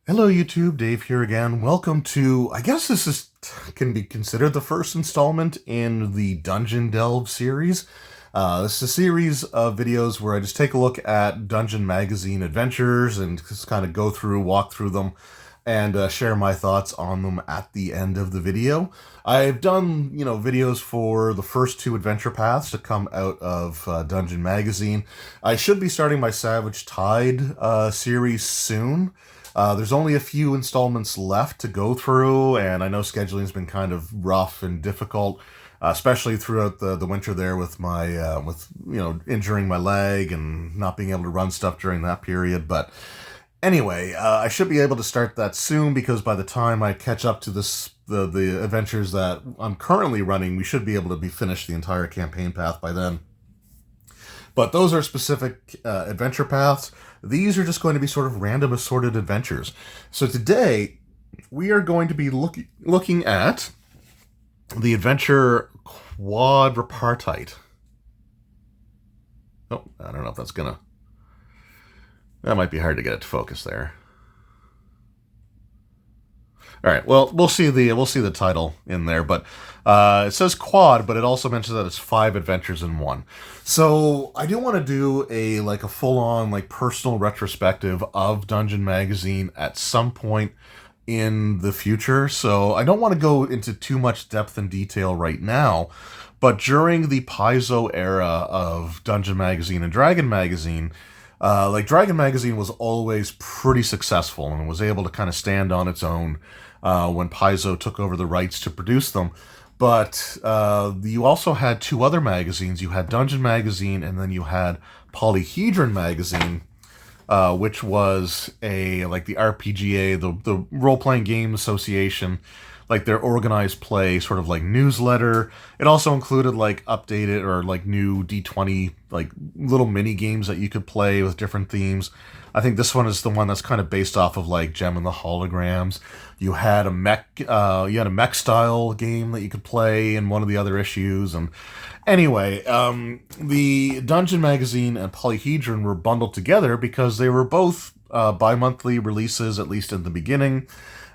Hello YouTube, Dave here again. Welcome to, I guess this is can be considered the first installment in the Dungeon Delve series. This is a series of videos where I just take a look at Dungeon Magazine adventures and just kind of walk through them, and share my thoughts on them at the end of the video. I've done, videos for the first two adventure paths to come out of Dungeon Magazine. I should be starting my Savage Tide series soon. There's only a few installments left to go through, and I know scheduling's been kind of rough and difficult, especially throughout the winter there with my injuring my leg and not being able to run stuff during that period. But anyway, I should be able to start that soon, because by the time I catch up to the adventures that I'm currently running, we should be able to be finished the entire campaign path by then. But those are specific adventure paths. These are just going to be sort of random assorted adventures. So today, we are going to be looking at the adventure Quadripartite. Oh, I don't know if that's gonna... That might be hard to get it to focus there. All right. Well, we'll see the title in there, but it says quad, but it also mentions that it's 5 adventures in one. So I do want to do a full on personal retrospective of Dungeon Magazine at some point in the future. So I don't want to go into too much depth and detail right now, but during the Paizo era of Dungeon Magazine and Dragon Magazine, Dragon Magazine was always pretty successful and was able to kind of stand on its own when Paizo took over the rights to produce them. But you also had 2 other magazines. You had Dungeon Magazine, and then you had Polyhedron Magazine, which was the RPGA, the Role Playing Game Association, their organized play sort of newsletter. It also included updated or new D20 little mini games that you could play with different themes. I think this one is the one that's kind of based off of Gem and the Holograms. You had a mech style game that you could play in one of the other issues. And anyway, the Dungeon Magazine and Polyhedron were bundled together because they were both bi-monthly releases, at least in the beginning.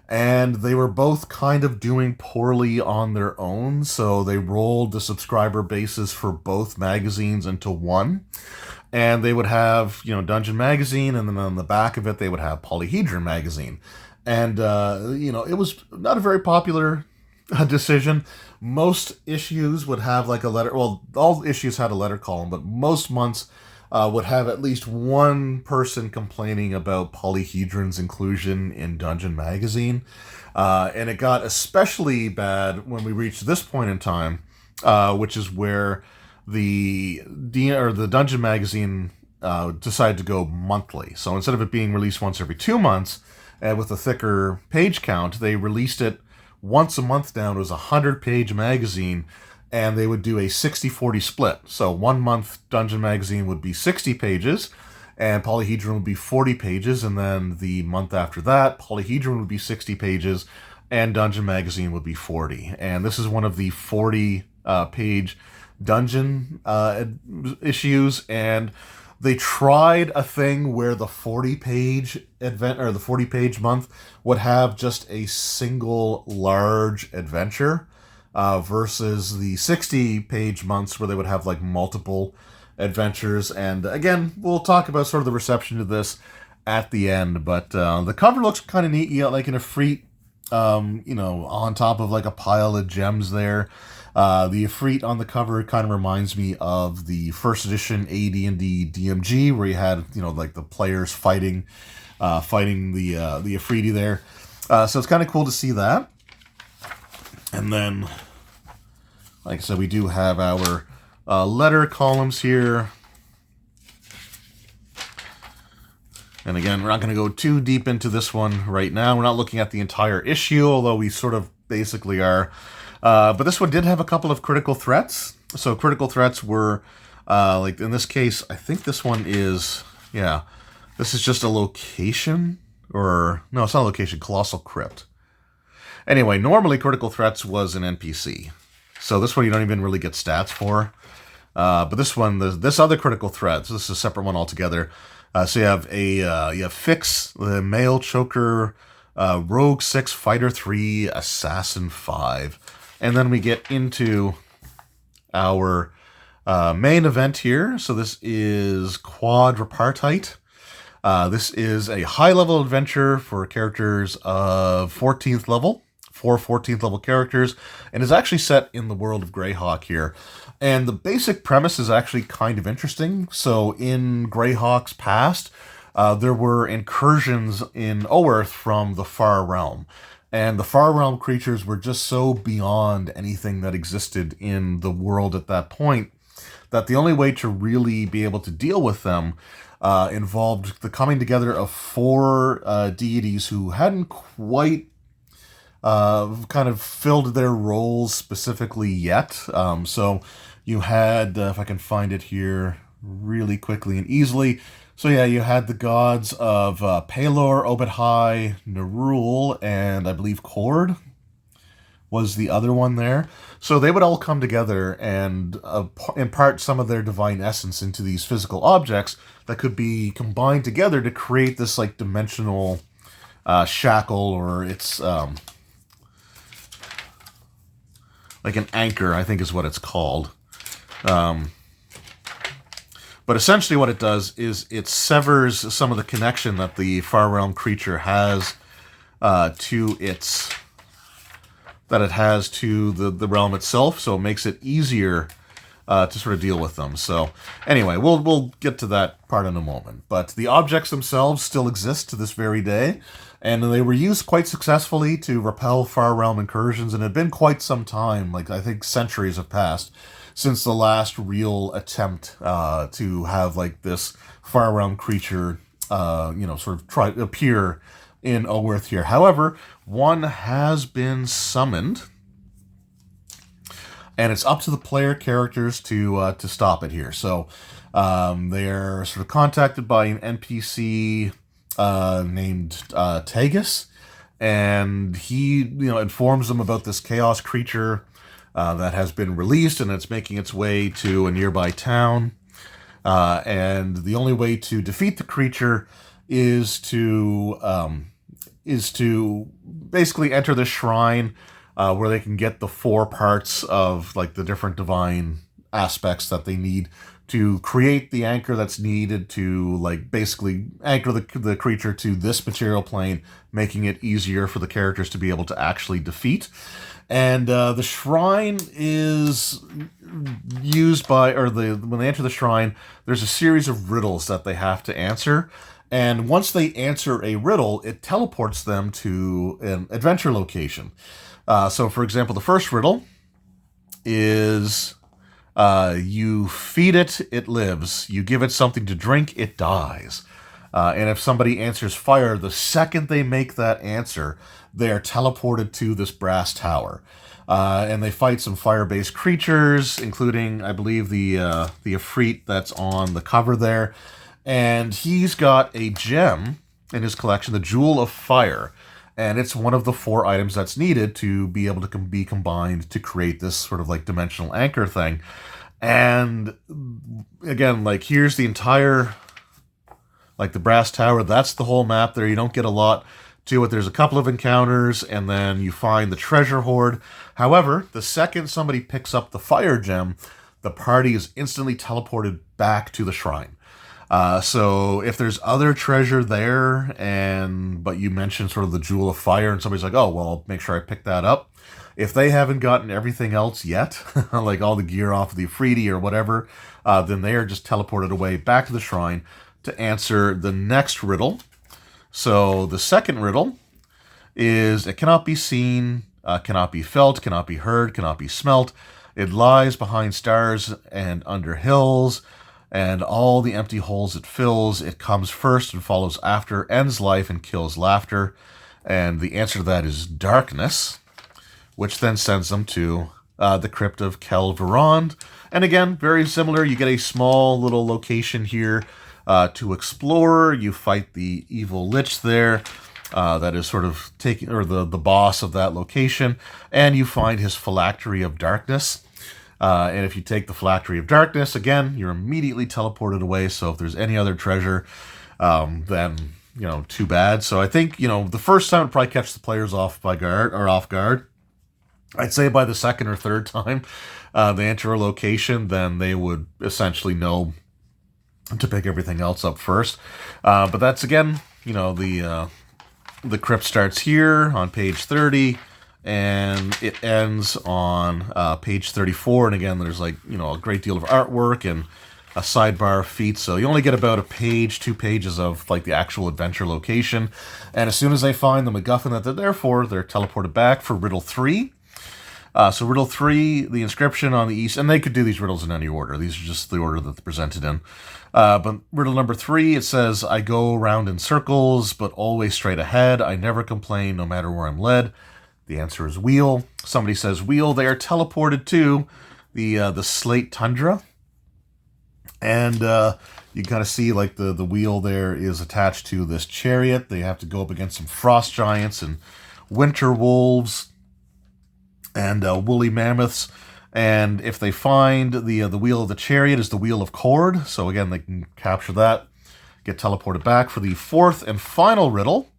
And they were both kind of doing poorly on their own, so they rolled the subscriber bases for both magazines into one. And they would have, Dungeon Magazine, and then on the back of it, they would have Polyhedron Magazine. And, it was not a very popular decision. Most issues would have a letter, well, all issues had a letter column, but most months would have at least one person complaining about Polyhedron's inclusion in Dungeon Magazine. And it got especially bad when we reached this point in time, which is where the Dungeon Magazine decided to go monthly. So instead of it being released once every 2 months, with a thicker page count, they released it once a month down. It was a 100-page magazine, and they would do a 60-40 split. So 1 month Dungeon Magazine would be 60 pages, and Polyhedron would be 40 pages, and then the month after that, Polyhedron would be 60 pages, and Dungeon Magazine would be 40. And this is one of the 40-page Dungeon issues, and they tried a thing where the 40-page event or the 40-page month would have just a single large adventure, versus the 60-page months where they would have multiple adventers. And again, we'll talk about sort of the reception to this at the end. But the cover looks kind of neat. You got an Ifrit, on top of a pile of gems there. The Ifrit on the cover kind of reminds me of the first edition AD&D DMG, where you had the players fighting the Ifriti there. So it's kind of cool to see that. And then, like I said, we do have our letter columns here. And again, we're not going to go too deep into this one right now. We're not looking at the entire issue, although we sort of basically are. But this one did have a couple of critical threats. So critical threats were, in this case, I think this one is, this is just a location. Or, no, it's not a location, Colossal Crypt. Anyway, normally critical threats was an NPC. So this one you don't even really get stats for. But this one, this other critical threat, so this is a separate one altogether, So you have Fix, the Male Choker, Rogue 6, Fighter 3, Assassin 5. And then we get into our main event here. So this is Quadripartite. This is a high-level adventure for characters of 14th level, 14th level characters, and is actually set in the world of Greyhawk here. And the basic premise is actually kind of interesting. So in Greyhawk's past, there were incursions in Oerth from the Far Realm. And the Far Realm creatures were just so beyond anything that existed in the world at that point that the only way to really be able to deal with them involved the coming together of 4 deities who hadn't quite kind of filled their roles specifically yet. So you had, if I can find it here really quickly and easily, so yeah, you had the gods of Pelor, Obadhai, Nerul, and I believe Cord was the other one there. So they would all come together and impart some of their divine essence into these physical objects that could be combined together to create this like dimensional shackle, or it's like an anchor, I think is what it's called. But essentially what it does is it severs some of the connection that the Far Realm creature has to its... that it has to the realm itself, so it makes it easier to sort of deal with them. So anyway, we'll get to that part in a moment. But the objects themselves still exist to this very day, and they were used quite successfully to repel Far Realm incursions, and it had been quite some time, like I think centuries have passed, since the last real attempt to have like this Far Realm creature, sort of appear in Oerth here. However, one has been summoned, and it's up to the player characters to stop it here. So they're sort of contacted by an NPC named Tagus, and he informs them about this chaos creature that has been released, and it's making its way to a nearby town. And the only way to defeat the creature is to basically enter the shrine where they can get the 4 parts of like the different divine aspects that they need to create the anchor that's needed to like basically anchor the creature to this material plane, making it easier for the characters to be able to actually defeat. And the shrine is used by, when they enter the shrine, there's a series of riddles that they have to answer. And once they answer a riddle, it teleports them to an adventure location. So, for example, the first riddle is you feed it, it lives. You give it something to drink, it dies. And if somebody answers fire, the second they make that answer, they are teleported to this brass tower. And they fight some fire-based creatures, including, I believe, the Ifrit that's on the cover there. And he's got a gem in his collection, the Jewel of Fire. And it's one of the 4 items that's needed to be able to be combined to create this sort of like dimensional anchor thing. And again, like here's the entire, like the brass tower, that's the whole map there. You don't get a lot to it. There's a couple of encounters, and then you find the treasure hoard. However, the second somebody picks up the fire gem, the party is instantly teleported back to the shrine. So if there's other treasure there, but you mentioned sort of the Jewel of Fire, and somebody's like, oh, well, I'll make sure I pick that up. If they haven't gotten everything else yet, like all the gear off of the Afridi or whatever, then they are just teleported away back to the shrine to answer the next riddle. So the second riddle is, it cannot be seen, cannot be felt, cannot be heard, cannot be smelt. It lies behind stars and under hills, and all the empty holes it fills. It comes first and follows after, ends life and kills laughter. And the answer to that is darkness, which then sends them to the crypt of Kel Verond. And again, very similar. You get a small little location here to explore. You fight the evil lich there that is sort of taking, or the boss of that location, and you find his phylactery of darkness. And if you take the Phylactery of Darkness, again, you're immediately teleported away. So if there's any other treasure, then, too bad. So I think, the first time it'd probably catch the players off guard. I'd say by the second or third time they enter a location, then they would essentially know to pick everything else up first. But that's, again, the crypt starts here on page 30, and it ends on page 34. And again, there's a great deal of artwork and a sidebar of feats. So you only get about a page, 2 pages of the actual adventure location. And as soon as they find the MacGuffin that they're there for, they're teleported back for riddle 3. So riddle 3, the inscription on the east, and they could do these riddles in any order. These are just the order that they're presented in. But riddle number 3, it says, I go round in circles, but always straight ahead. I never complain, no matter where I'm led. The answer is wheel. Somebody says wheel. They are teleported to the slate tundra. And you kind of see the wheel there is attached to this chariot. They have to go up against some frost giants and winter wolves and woolly mammoths. And if they find the wheel of the chariot is the wheel of cord, so again, they can capture that, get teleported back for the 4th and final riddle.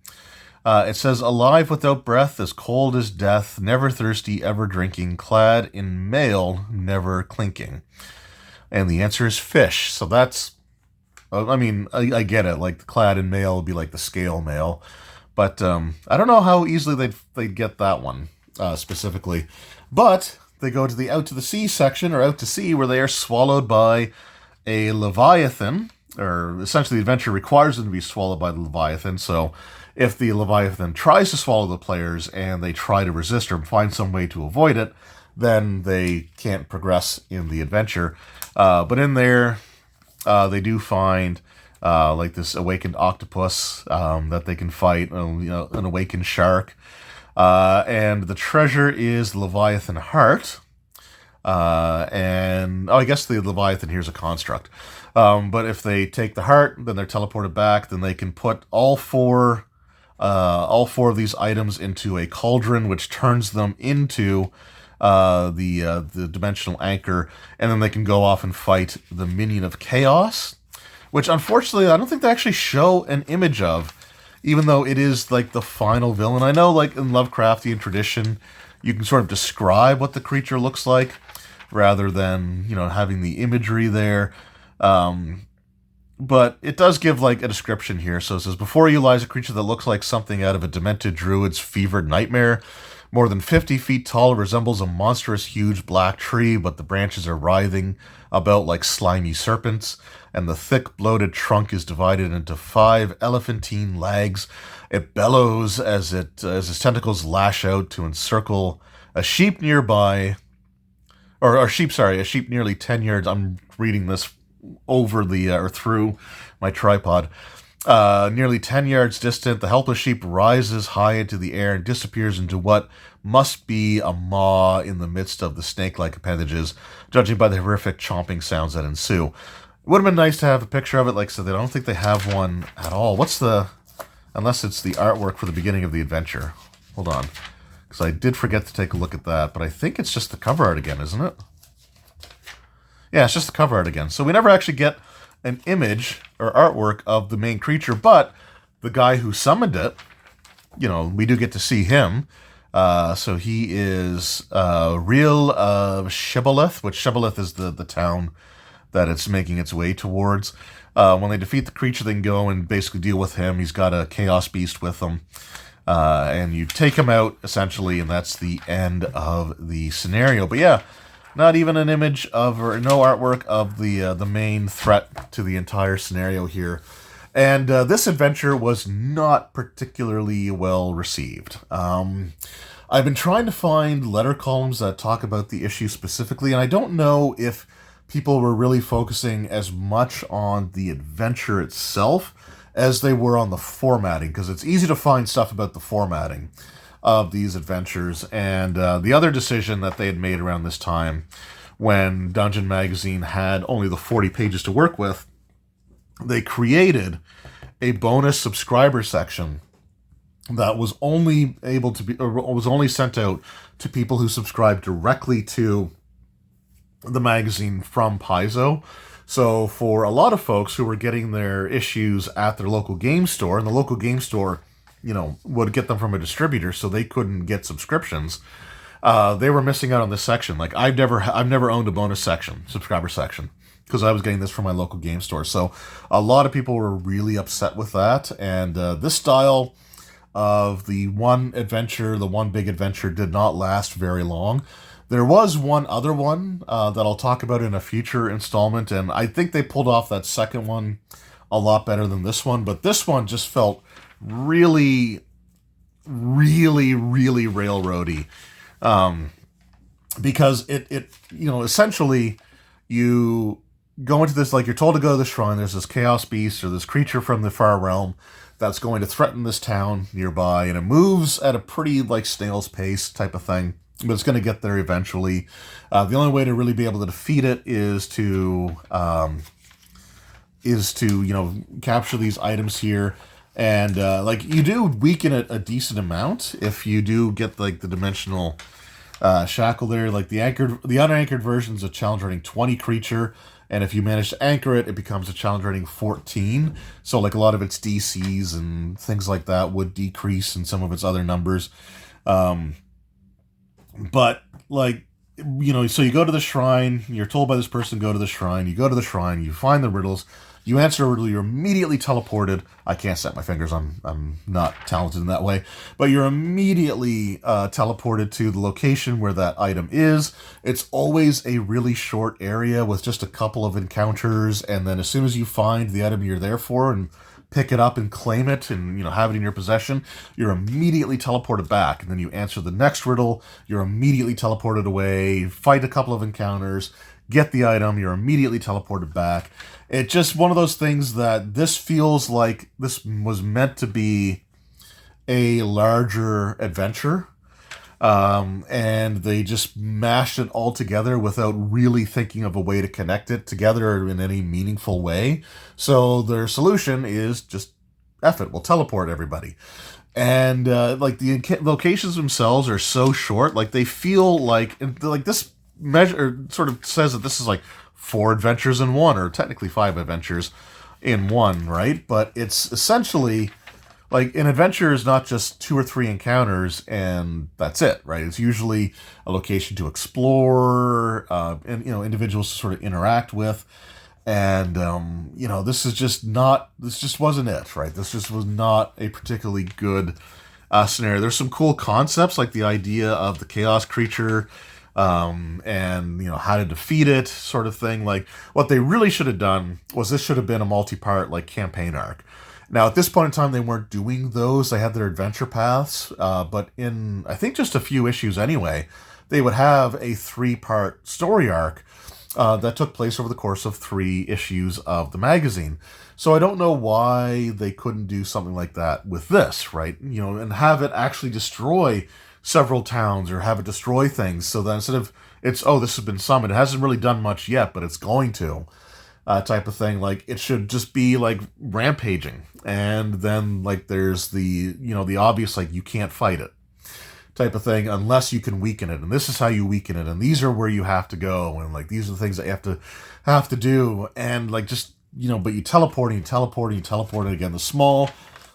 It says, alive without breath, as cold as death, never thirsty, ever drinking, clad in mail, never clinking. And the answer is fish. So that's, I get it, clad in mail would be the scale mail. But I don't know how easily they'd get that one specifically. But they go to the out to the sea section, or out to sea, where they are swallowed by a Leviathan, or essentially the adventure requires them to be swallowed by the Leviathan. So if the Leviathan tries to swallow the players and they try to resist or find some way to avoid it, then they can't progress in the adventure. But in there, they do find this awakened octopus that they can fight, an awakened shark. And the treasure is the Leviathan heart. I guess the Leviathan here is a construct. But if they take the heart, then they're teleported back. Then they can put all four of these items into a cauldron, which turns them into the dimensional anchor, and then they can go off and fight the minion of chaos, which unfortunately I don't think they actually show an image of, even though it is the final villain. I know in Lovecraftian tradition you can sort of describe what the creature looks like rather than having the imagery there, but it does give a description here. So it says, before you lies a creature that looks like something out of a demented druid's fevered nightmare. More than 50 feet tall, resembles a monstrous, huge black tree, but the branches are writhing about like slimy serpents, and the thick, bloated trunk is divided into 5 elephantine legs. It bellows as its tentacles lash out to encircle a sheep nearby, a sheep nearly 10 yards. I'm reading this over or through my tripod. Nearly 10 yards distant, the helpless sheep rises high into the air and disappears into what must be a maw in the midst of the snake-like appendages, judging by the horrific chomping sounds that ensue. It would have been nice to have a picture of it, like I said, I don't think they have one at all. Unless it's the artwork for the beginning of the adventure. Hold on, because I did forget to take a look at that, but I think it's just the cover art again, isn't it? Yeah, it's just the cover art again. So we never actually get an image or artwork of the main creature, but the guy who summoned it, we do get to see him. So he is real Shibboleth, which Shibboleth is the town that it's making its way towards. When they defeat the creature, they can go and basically deal with him. He's got a chaos beast with him. And you take him out, essentially, and that's the end of the scenario. But yeah, not even an image of, or no artwork of the main threat to the entire scenario here. And this adventure was not particularly well received. I've been trying to find letter columns that talk about the issue specifically, and I don't know if people were really focusing as much on the adventure itself as they were on the formatting, because it's easy to find stuff about the formatting of these adventures. And the other decision that they had made around this time, when Dungeon Magazine had only the 40 pages to work with, they created a bonus subscriber section that was only able to be, or was only sent out to people who subscribed directly to the magazine from Paizo. So for a lot of folks who were getting their issues at their local game store, and the local game store, would get them from a distributor, so they couldn't get subscriptions. They were missing out on this section. Like I've never owned a bonus section, subscriber section, because I was getting this from my local game store. So a lot of people were really upset with that. And this style of the one big adventure, did not last very long. There was one other one that I'll talk about in a future installment, and I think they pulled off that second one a lot better than this one. But this one just felt really, really, really railroady, because it essentially you go into this, like, you're told to go to the shrine. There's this chaos beast or this creature from the far realm that's going to threaten this town nearby, and it moves at a pretty, like, snail's pace type of thing, but it's going to get there eventually. The only way to really be able to defeat it is to capture these items here. And like, you do weaken it a decent amount if you do get, like, the dimensional shackle there. Like the unanchored version is a challenge rating 20 creature, and if you manage to anchor it, it becomes a challenge rating 14. So, like, a lot of its DCs and things like that would decrease in some of its other numbers. But, like, so you go to the shrine, you're told by this person, go to the shrine, you go to the shrine, you find the riddles, you answer a riddle, you're immediately teleported. I can't set my fingers, I'm not talented in that way, but you're immediately teleported to the location where that item is. It's always a really short area with just a couple of encounters, and then as soon as you find the item you're there for and pick it up and claim it and have it in your possession, you're immediately teleported back, and then you answer the next riddle, you're immediately teleported away, fight a couple of encounters, get the item, you're immediately teleported back. It's just one of those things that this feels like this was meant to be a larger adventure, and they just mashed it all together without really thinking of a way to connect it together in any meaningful way. So their solution is just, F it, we'll teleport everybody. And like, the locations themselves are so short, like, they feel like this measure sort of says that this is like 4 adventures in one, or technically 5 adventures in one, right? But it's essentially, like, an adventure is not just 2 or 3 encounters and that's it, right? It's usually a location to explore, and individuals to sort of interact with. And this just wasn't it, right? This just was not a particularly good scenario. There's some cool concepts, like the idea of the chaos creature, and how to defeat it, sort of thing. Like, what they really should have done was, this should have been a multi-part, like, campaign arc. Now, at this point in time, they weren't doing those. They had their adventure paths, but in, I think, just a few issues anyway, they would have a 3-part story arc that took place over the course of 3 issues of the magazine. So I don't know why they couldn't do something like that with this, right? And have it actually destroy several towns, or have it destroy things, so that instead of, this has been summoned, it hasn't really done much yet, but it's going to, type of thing. Like, it should just be, like, rampaging, and then, like, there's the obvious, like, you can't fight it type of thing unless you can weaken it, and this is how you weaken it, and these are where you have to go, and, like, these are the things that you have to do, and, like, just but you teleport again, the small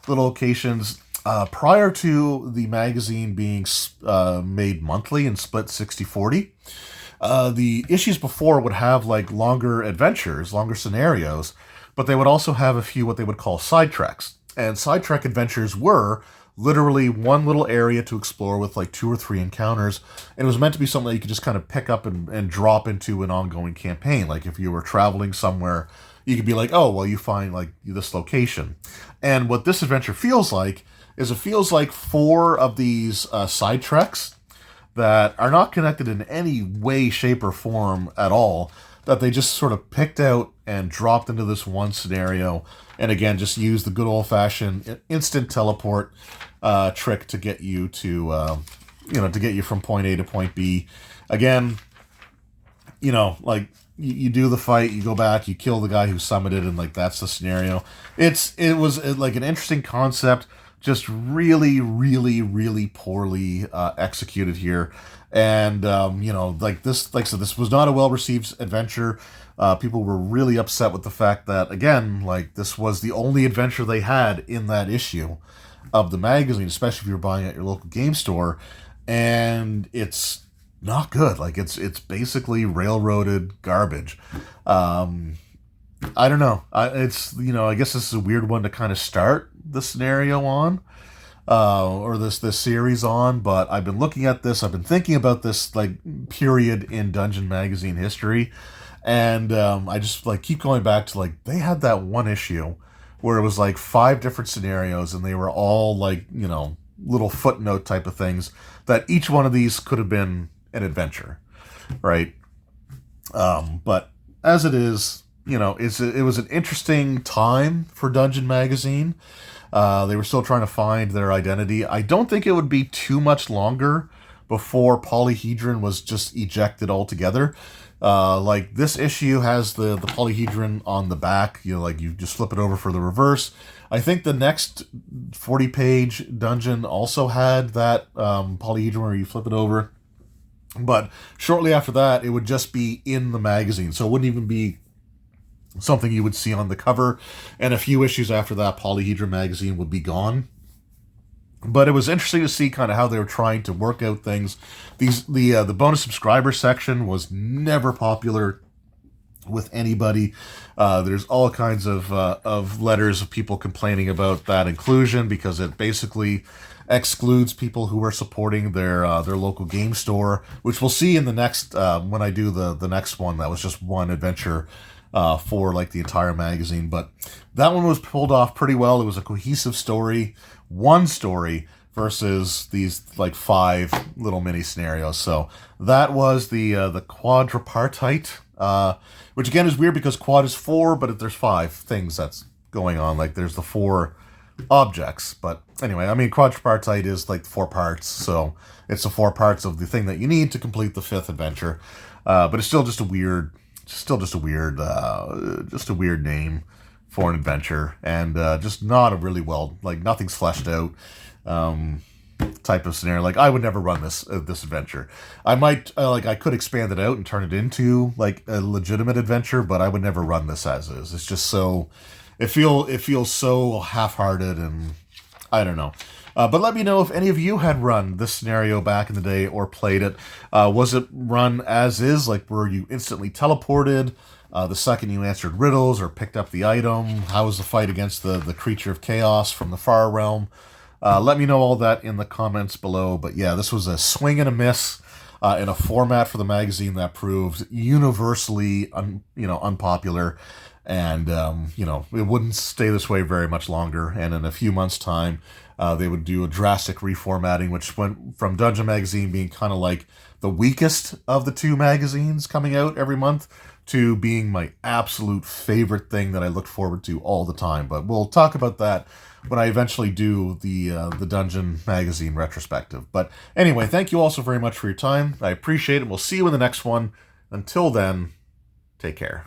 little locations. Prior to the magazine being made monthly and split 60-40, the issues before would have, like, longer adventures, longer scenarios, but they would also have a few what they would call sidetracks. And sidetrack adventures were literally one little area to explore with, like, 2 or 3 encounters, and it was meant to be something that you could just kind of pick up and drop into an ongoing campaign. Like, if you were traveling somewhere, you could be like, oh, well, you find, like, this location. And what this adventure feels like is, it feels like 4 of these side treks that are not connected in any way, shape, or form at all, that they just sort of picked out and dropped into this one scenario, and again, just used the good old-fashioned instant teleport trick to get you to get you from point A to point B. Again, like, you do the fight, you go back, you kill the guy who summoned it, and, like, that's the scenario. It was like an interesting concept, just really, really, really poorly executed here. And like this, like I said, this was not a well-received adventure. People were really upset with the fact that, again, like this was the only adventure they had in that issue of the magazine, especially if you're buying at your local game store, and it's not good. Like it's basically railroaded garbage. I don't know. It's I guess this is a weird one to kind of start the scenario on, or this series on. But I've been looking at this. I've been thinking about this like period in Dungeon magazine history, and I just like keep going back to like they had that one issue where it was like 5 different scenarios, and they were all like little footnote type of things that each one of these could have been an adventure, right? But as it is, it was an interesting time for Dungeon Magazine. They were still trying to find their identity. I don't think it would be too much longer before Polyhedron was just ejected altogether. Like this issue has the polyhedron on the back. Like you just flip it over for the reverse. I think the next 40-page dungeon also had that polyhedron where you flip it over. But shortly after that, it would just be in the magazine. So it wouldn't even be something you would see on the cover. And a few issues after that, Polyhedron magazine would be gone. But it was interesting to see kind of how they were trying to work out things. The bonus subscriber section was never popular with anybody. There's all kinds of letters of people complaining about that inclusion because it basically excludes people who are supporting their local game store, which we'll see in the next when I do the next one. That was just one adventure for like the entire magazine, but that one was pulled off pretty well. It was a cohesive story, one story versus these like 5 little mini scenarios. So that was the Quadripartite, which again is weird because quad is 4, but there's 5 things that's going on. Like there's the 4 objects, but anyway, I mean Quadripartite is like 4 parts, so it's the 4 parts of the thing that you need to complete the 5th adventure. But it's still just a weird name for an adventure, and just not a really well, like nothing's fleshed out type of scenario. Like I would never run this adventure. I might I could expand it out and turn it into like a legitimate adventure, but I would never run this as is. It's just so it feels so half-hearted, and I don't know. But let me know if any of you had run this scenario back in the day or played it. Was it run as is? Like, were you instantly teleported the second you answered riddles or picked up the item? How was the fight against the creature of chaos from the far realm? Let me know all that in the comments below. But yeah, this was a swing and a miss in a format for the magazine that proved universally unpopular. And, it wouldn't stay this way very much longer. And in a few months' time, they would do a drastic reformatting, which went from Dungeon Magazine being kind of like the weakest of the 2 magazines coming out every month to being my absolute favorite thing that I look forward to all the time. But we'll talk about that when I eventually do the Dungeon Magazine retrospective. But anyway, thank you all so very much for your time. I appreciate it. We'll see you in the next one. Until then, take care.